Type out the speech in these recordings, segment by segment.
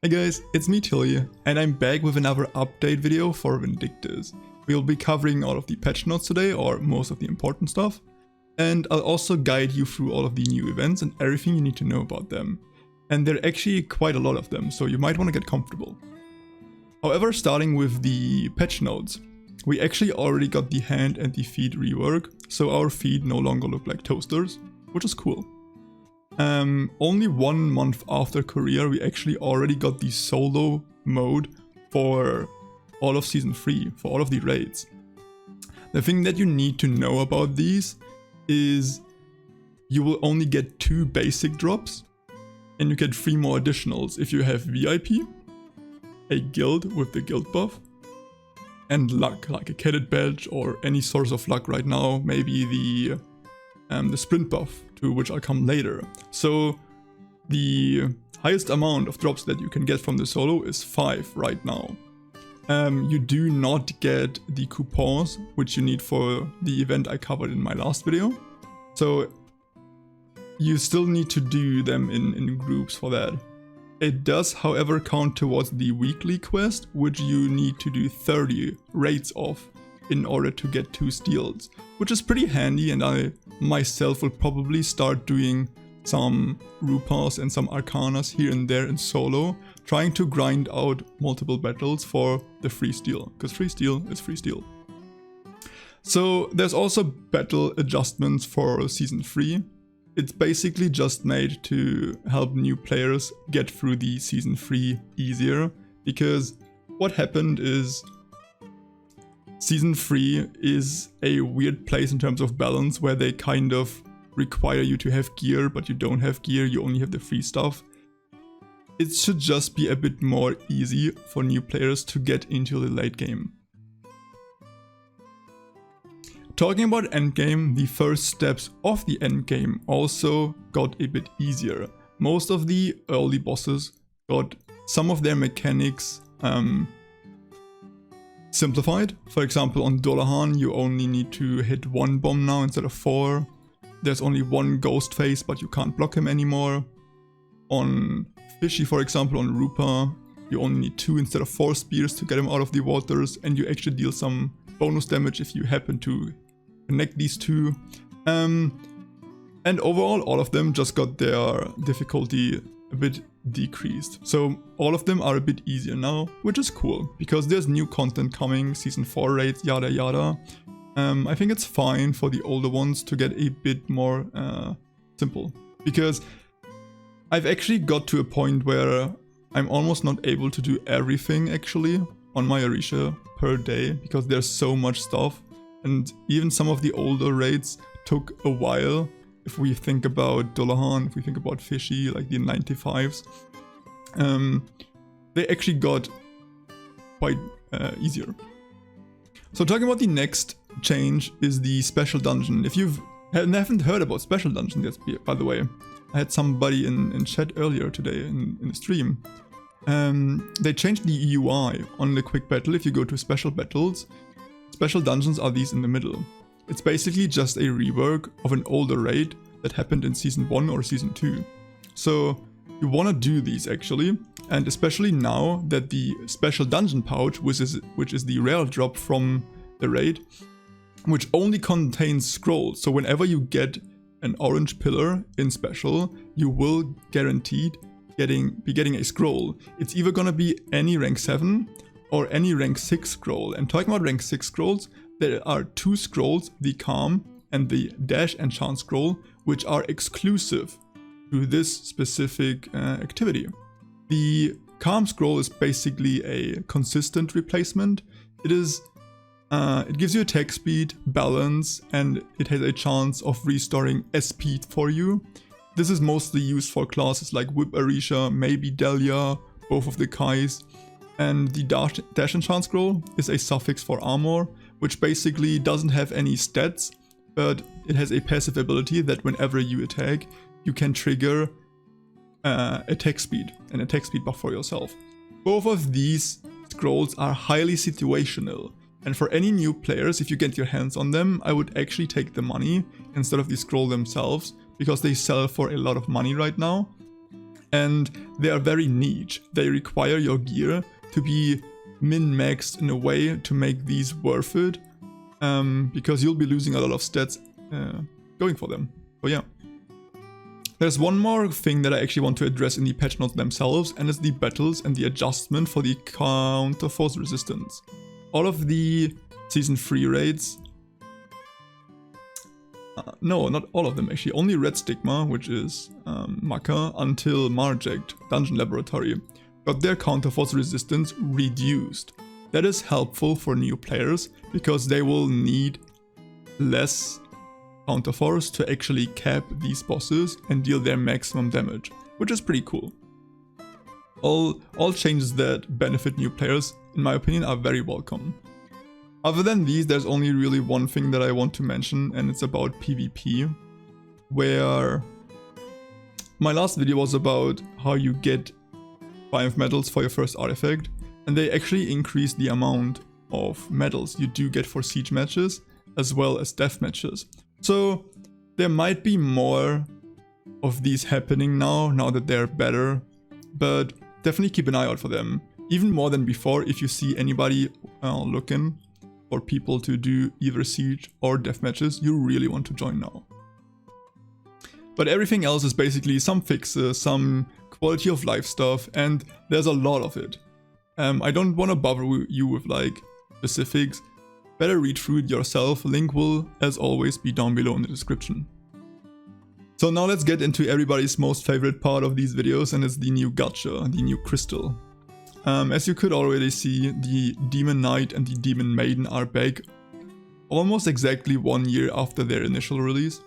Hey guys, it's me Tilly, and I'm back with another update video for Vindictus. We'll be covering all of the patch notes today, or most of the important stuff, and I'll also guide you through all of the new events and everything you need to know about them. And there are actually quite a lot of them, so you might want to get comfortable. However, starting with the patch notes, we actually already got the hand and the feet rework, so our feet no longer look like toasters, which is cool. Only 1 month after Korea, we actually already got the solo mode for all of Season 3, for all of the raids. The thing that you need to know about these is you will only get 2 basic drops, and you get 3 more additionals if you have VIP, a guild with the guild buff, and luck, like a cadet badge or any source of luck right now, maybe the sprint buff, to which I'll come later. So the highest amount of drops that you can get from the solo is 5 right now. You do not get the coupons, which you need for the event I covered in my last video. So you still need to do them in groups for that. It does, however, count towards the weekly quest, which you need to do 30 raids of in order to get 2 steals, which is pretty handy, and I myself will probably start doing some Rupas and some Arcanas here and there in solo, trying to grind out multiple battles for the free steal, because free steal is free steal. So there's also battle adjustments for Season 3. It's basically just made to help new players get through the Season 3 easier, because what happened is Season 3 is a weird place in terms of balance, where they kind of require you to have gear, but you don't have gear, you only have the free stuff. It should just be a bit more easy for new players to get into the late game. Talking about endgame, the first steps of the endgame also got a bit easier. Most of the early bosses got some of their mechanics simplified. For example, on Dolahan you only need to hit 1 bomb now instead of 4. There's only 1 ghost phase, but you can't block him anymore. On Fishy, for example, on Rupa, you only need 2 instead of 4 spears to get him out of the waters, and you actually deal some bonus damage if you happen to connect these 2. And overall, all of them just got their difficulty a bit decreased. So all of them are a bit easier now, which is cool, because there's new content coming, Season 4 raids, yada yada. I think it's fine for the older ones to get a bit more simple, because I've actually got to a point where I'm almost not able to do everything actually on my Orisha per day, because there's so much stuff, and even some of the older raids took a while. If we think about Dolahan, if we think about Fishy, like the 95s, they actually got quite easier. So talking about the next change is the special dungeon. If you haven't heard about special dungeon yet, by the way, I had somebody in chat earlier today in the stream. They changed the UI on the quick battle. If you go to special battles, special dungeons are these in the middle. It's basically just a rework of an older raid that happened in Season 1 or Season 2. So you want to do these actually, and especially now that the special dungeon pouch, which is the rare drop from the raid, which only contains scrolls. So whenever you get an orange pillar in special, you will guaranteed be getting a scroll. It's either gonna be any rank 7 or any rank 6 scroll. And talking about rank 6 scrolls, there are 2 scrolls, the Calm and the Dash Enchant scroll, which are exclusive to this specific activity. The Calm scroll is basically a consistent replacement. It gives you attack speed, balance, and it has a chance of restoring SP for you. This is mostly used for classes like Whip Arisha, maybe Delia, both of the Kais. And the Dash Enchant scroll is a suffix for armor, which basically doesn't have any stats, but it has a passive ability that whenever you attack, you can trigger an attack speed buff for yourself. Both of these scrolls are highly situational, and for any new players, if you get your hands on them, I would actually take the money instead of the scroll themselves, because they sell for a lot of money right now. and they are very niche. They require your gear to be min-maxed in a way to make these worth it, because you'll be losing a lot of stats going for them. So yeah. There's one more thing that I actually want to address in the patch notes themselves, and it's the battles and the adjustment for the counter force resistance. All of the Season 3 raids, no, not all of them actually, only Red Stigma, which is Maka, until Marject, Dungeon Laboratory, got their counter force resistance reduced. That is helpful for new players, because they will need less counter force to actually cap these bosses and deal their maximum damage, which is pretty cool. All changes that benefit new players, in my opinion, are very welcome. Other than these, there's only really one thing that I want to mention, and it's about PvP, where my last video was about how you get 5 medals for your first artifact, and they actually increased the amount of medals you do get for siege matches, as well as death matches. So there might be more of these happening now that they're better, but definitely keep an eye out for them. Even more than before, if you see anybody looking for people to do either siege or death matches, you really want to join now. But everything else is basically some fixes, some quality of life stuff, and there's a lot of it. I don't want to bother you with like specifics. Better read through it yourself. Link will, as always, be down below in the description. So now let's get into everybody's most favorite part of these videos, and it's the new gacha, the new crystal. As you could already see, the Demon Knight and the Demon Maiden are back almost exactly 1 year after their initial release.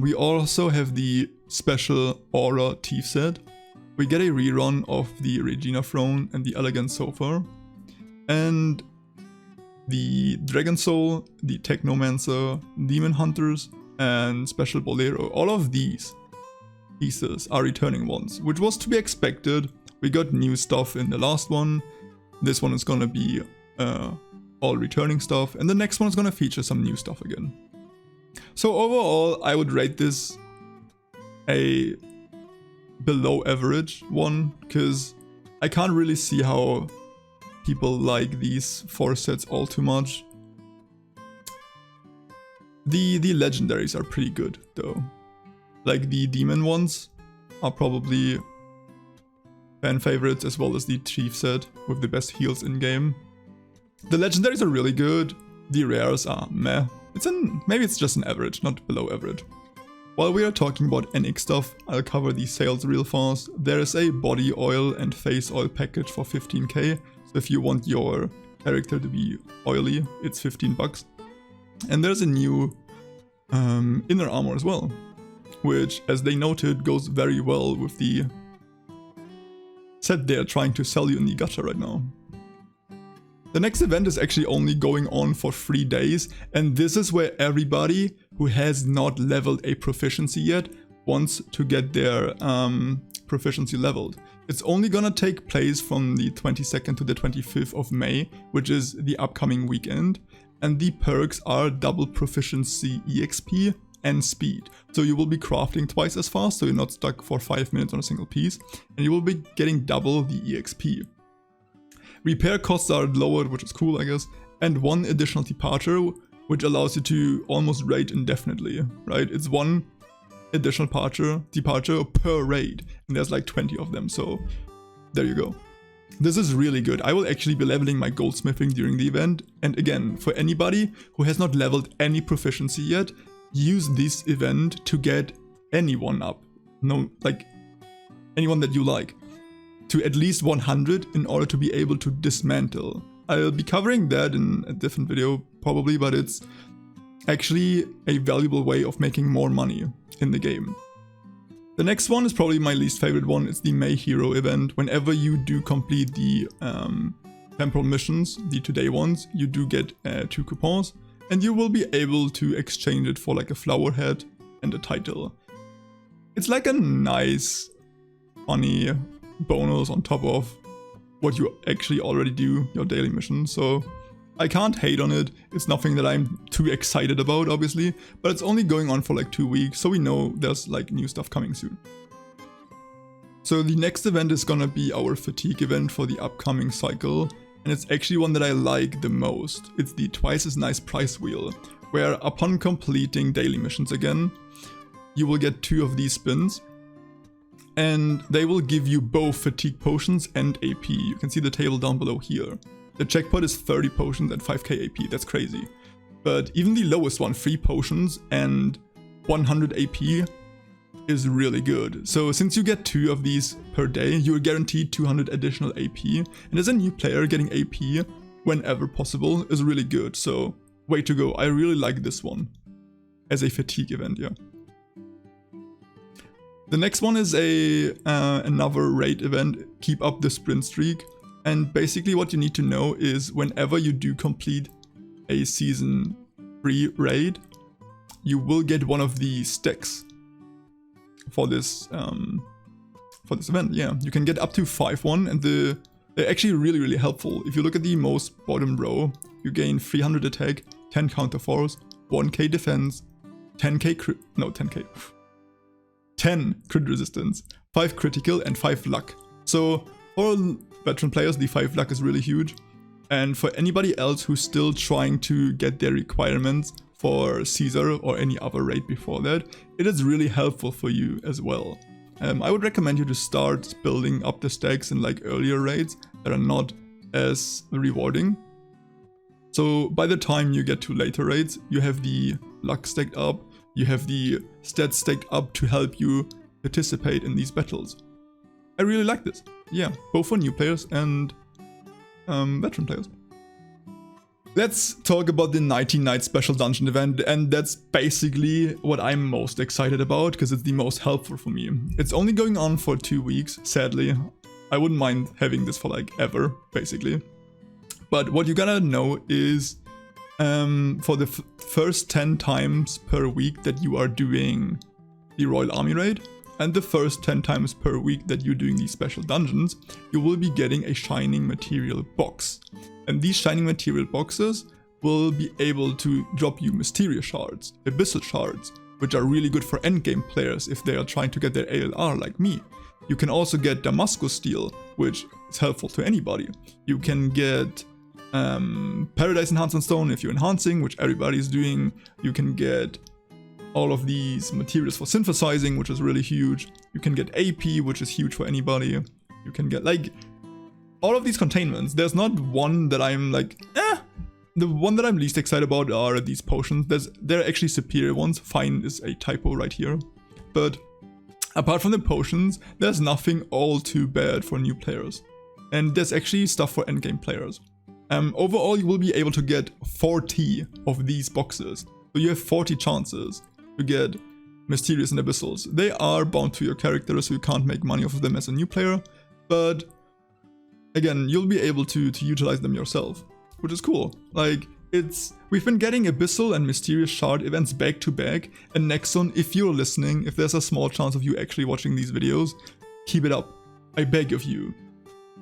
We also have the special Aura Thief set. We get a rerun of the Regina Throne and the Elegant Sofa, and the Dragon Soul, the Technomancer, Demon Hunters, and Special Bolero. All of these pieces are returning ones, which was to be expected. We got new stuff in the last one. This one is gonna be all returning stuff, and the next one is gonna feature some new stuff again. So overall, I would rate this a below average one, because I can't really see how people like these 4 sets all too much. The legendaries are pretty good though. Like the demon ones are probably fan favorites, as well as the Thief set with the best heals in game. The legendaries are really good. The rares are meh. Maybe it's just an average, not below average. While we are talking about NX stuff, I'll cover the sales real fast. There is a body oil and face oil package for 15k. So if you want your character to be oily, it's 15 bucks. And there's a new inner armor as well, which, as they noted, goes very well with the set they're trying to sell you in the gacha right now. The next event is actually only going on for 3 days, and this is where everybody who has not leveled a proficiency yet wants to get their proficiency leveled. It's only gonna take place from the 22nd to the 25th of May, which is the upcoming weekend, and the perks are double proficiency EXP and speed. So you will be crafting twice as fast, so you're not stuck for 5 minutes on a single piece, and you will be getting double the EXP. Repair costs are lowered, which is cool, I guess, and 1 additional departure, which allows you to almost raid indefinitely, right? It's 1 additional departure per raid, and there's like 20 of them, so there you go. This is really good. I will actually be leveling my goldsmithing during the event, and again, for anybody who has not leveled any proficiency yet, use this event to get anyone up. No, like anyone that you like, to at least 100 in order to be able to dismantle. I'll be covering that in a different video probably, but it's actually a valuable way of making more money in the game. The next one is probably my least favorite one. It's the May Hero event. Whenever you do complete the temporal missions, the today ones, you do get 2 coupons, and you will be able to exchange it for like a flower head and a title. It's like a nice, funny bonus on top of what you actually already do, your daily mission, so I can't hate on it. It's nothing that I'm too excited about, obviously, but it's only going on for like 2 weeks, so we know there's like new stuff coming soon. So the next event is gonna be our fatigue event for the upcoming cycle, and it's actually one that I like the most. It's the twice as nice prize wheel, where upon completing daily missions again, you will get 2 of these spins, and they will give you both fatigue potions and AP. You can see the table down below here. The jackpot is 30 potions and 5k AP, that's crazy. But even the lowest one, 3 potions and 100 AP, is really good. So since you get 2 of these per day, you're guaranteed 200 additional AP, and as a new player, getting AP whenever possible is really good. So way to go, I really like this one as a fatigue event, yeah. The next one is another raid event, keep up the sprint streak, and basically what you need to know is whenever you do complete a season 3 raid, you will get one of the stacks for this event. Yeah, you can get up to 5 and they're actually really helpful. If you look at the most bottom row, you gain 300 attack, 10 counter force, 1k defense, 10 crit resistance, 5 critical and 5 luck. So for veteran players, the 5 luck is really huge. And for anybody else who's still trying to get their requirements for Caesar or any other raid before that, it is really helpful for you as well. I would recommend you to start building up the stacks in like earlier raids that are not as rewarding. So by the time you get to later raids, you have the luck stacked up, you have the stats stacked up to help you participate in these battles. I really like this. Yeah, both for new players and veteran players. Let's talk about the Nighty Night special dungeon event, and that's basically what I'm most excited about because it's the most helpful for me. It's only going on for 2 weeks, sadly. I wouldn't mind having this for like ever, basically. But what you gotta know is for the first 10 times per week that you are doing the Royal Army raid, and the first 10 times per week that you're doing these special dungeons, you will be getting a shining material box. And these shining material boxes will be able to drop you mysterious shards, abyssal shards, which are really good for endgame players if they are trying to get their ALR like me. You can also get Damascus steel, which is helpful to anybody. You can get Paradise Enhancement Stone if you're enhancing, which everybody is doing. You can get all of these materials for synthesizing, which is really huge. You can get AP, which is huge for anybody. You can get like all of these containments. There's not one that I'm like, The one that I'm least excited about are these potions. There are actually superior ones. Fine is a typo right here. But apart from the potions, there's nothing all too bad for new players. And there's actually stuff for endgame players. Overall, you will be able to get 40 of these boxes. So you have 40 chances to get Mysterious and Abyssals. They are bound to your character, so you can't make money off of them as a new player. But again, you'll be able to utilize them yourself, which is cool. Like, we've been getting Abyssal and Mysterious Shard events back to back, and Nexon, if you're listening, if there's a small chance of you actually watching these videos, keep it up. I beg of you.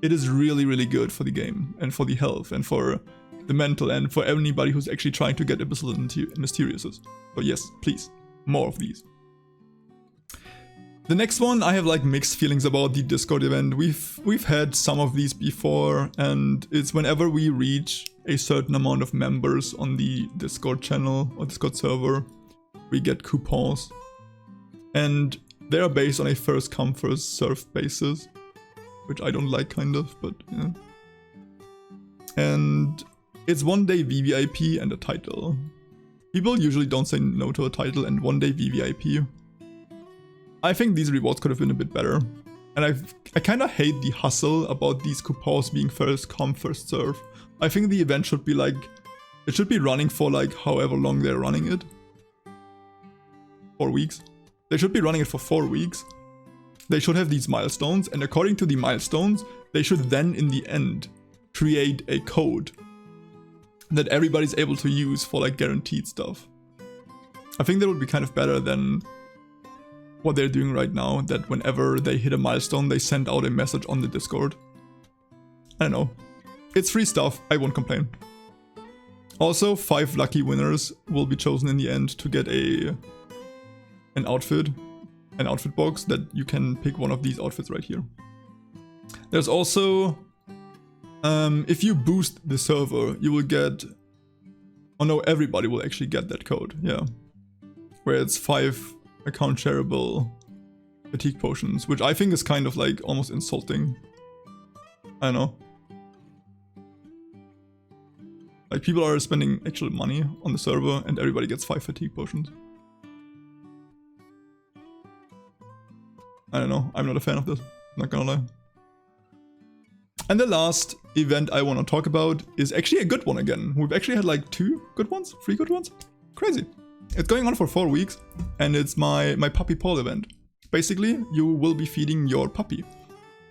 It is really good for the game, and for the health, and for the mental, and for anybody who's actually trying to get Abyssal and Mysteriouses. So yes, please, more of these. The next one, I have like mixed feelings about the Discord event. We've had some of these before, and it's whenever we reach a certain amount of members on the Discord channel or Discord server, we get coupons. And they are based on a first come first served basis, which I don't like kind of, but yeah. And it's 1 day VVIP and a title. People usually don't say no to a title and 1 day VVIP. I think these rewards could have been a bit better. And I kind of hate the hustle about these coupons being first come, first serve. I think the event should be like, it should be running for like however long they're running it. 4 weeks. They should be running it for 4 weeks. They should have these milestones, and according to the milestones, they should then in the end create a code that everybody's able to use for like guaranteed stuff. I think that would be kind of better than what they're doing right now, that whenever they hit a milestone, they send out a message on the Discord. I don't know. It's free stuff, I won't complain. Also, 5 lucky winners will be chosen in the end to get an outfit. an outfit box that you can pick one of these outfits right here. There's also, if you boost the server, you will get, oh no, everybody will actually get that code, yeah. Where it's 5 account shareable fatigue potions, which I think is kind of like almost insulting. I don't know. Like, people are spending actual money on the server and everybody gets 5 fatigue potions. I don't know, I'm not a fan of this, I'm not gonna lie. And the last event I want to talk about is actually a good one again. We've actually had like 2 good ones, 3 good ones. Crazy. It's going on for 4 weeks and it's my puppy poll event. Basically, you will be feeding your puppy.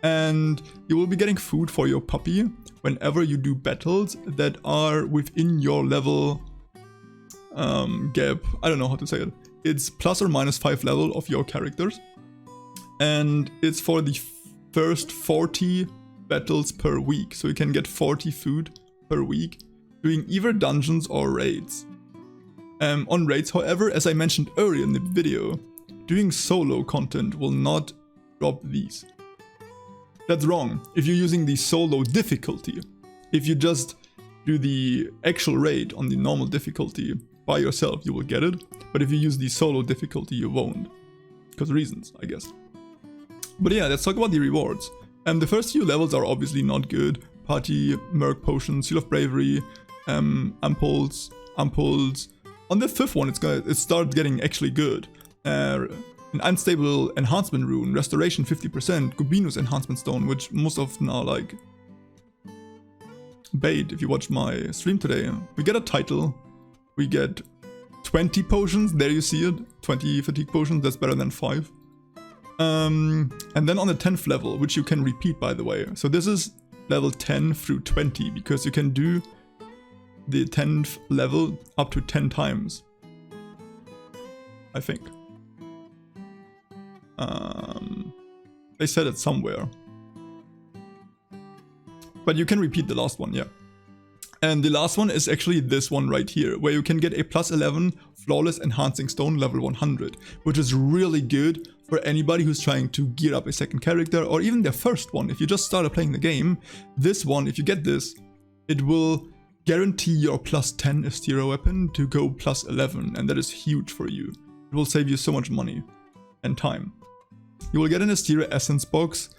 And you will be getting food for your puppy whenever you do battles that are within your level gap. I don't know how to say it. It's plus or minus 5 level of your characters. And it's for the first 40 battles per week. So you can get 40 food per week doing either dungeons or raids. On raids, however, as I mentioned earlier in the video, doing solo content will not drop these. That's wrong. If you're using the solo difficulty, if you just do the actual raid on the normal difficulty by yourself, you will get it. But if you use the solo difficulty, you won't. Because reasons, I guess. But yeah, let's talk about the rewards. The first few levels are obviously not good. Party, Merc Potion, Seal of Bravery, Ampoules. On the 5th one, it starts getting actually good. An Unstable Enhancement Rune, Restoration 50%, Gubinus Enhancement Stone, which most often are like bait if you watch my stream today. We get a title, we get 20 potions, there you see it, 20 fatigue potions, that's better than 5. And then on the 10th level, which you can repeat by the way, so this is level 10 through 20, because you can do the 10th level up to 10 times, I think. They said it somewhere. But you can repeat the last one, yeah. And the last one is actually this one right here, where you can get a plus 11 Flawless Enhancing Stone level 100, which is really good for anybody who's trying to gear up a second character, or even their first one. If you just started playing the game, this one, if you get this, it will guarantee your plus 10 Astera weapon to go plus 11, and that is huge for you. It will save you so much money and time. You will get an Astera Essence box.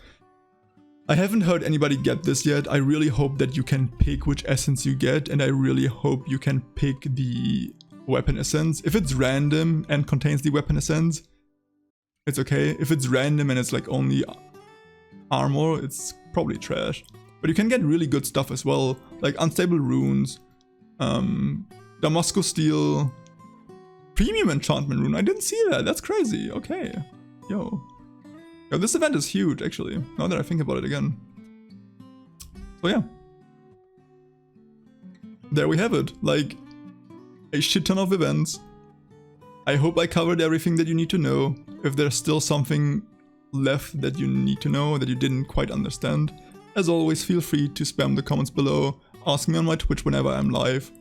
I haven't heard anybody get this yet. I really hope that you can pick which essence you get, and I really hope you can pick the weapon essence. If it's random and contains the weapon essence, it's okay. If it's random and it's like only armor, it's probably trash. But you can get really good stuff as well, like Unstable Runes, Damascus Steel, Premium Enchantment Rune. I didn't see that, that's crazy, okay. Yo, this event is huge actually, now that I think about it again. So yeah. There we have it, like a shit ton of events. I hope I covered everything that you need to know. If there's still something left that you need to know that you didn't quite understand, as always, feel free to spam the comments below, ask me on my Twitch whenever I'm live,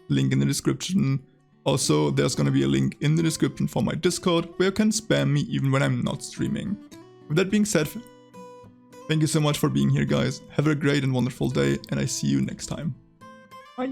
link in the description. Also, there's gonna be a link in the description for my Discord, where you can spam me even when I'm not streaming. With that being said, thank you so much for being here guys, have a great and wonderful day, and I see you next time. Bye!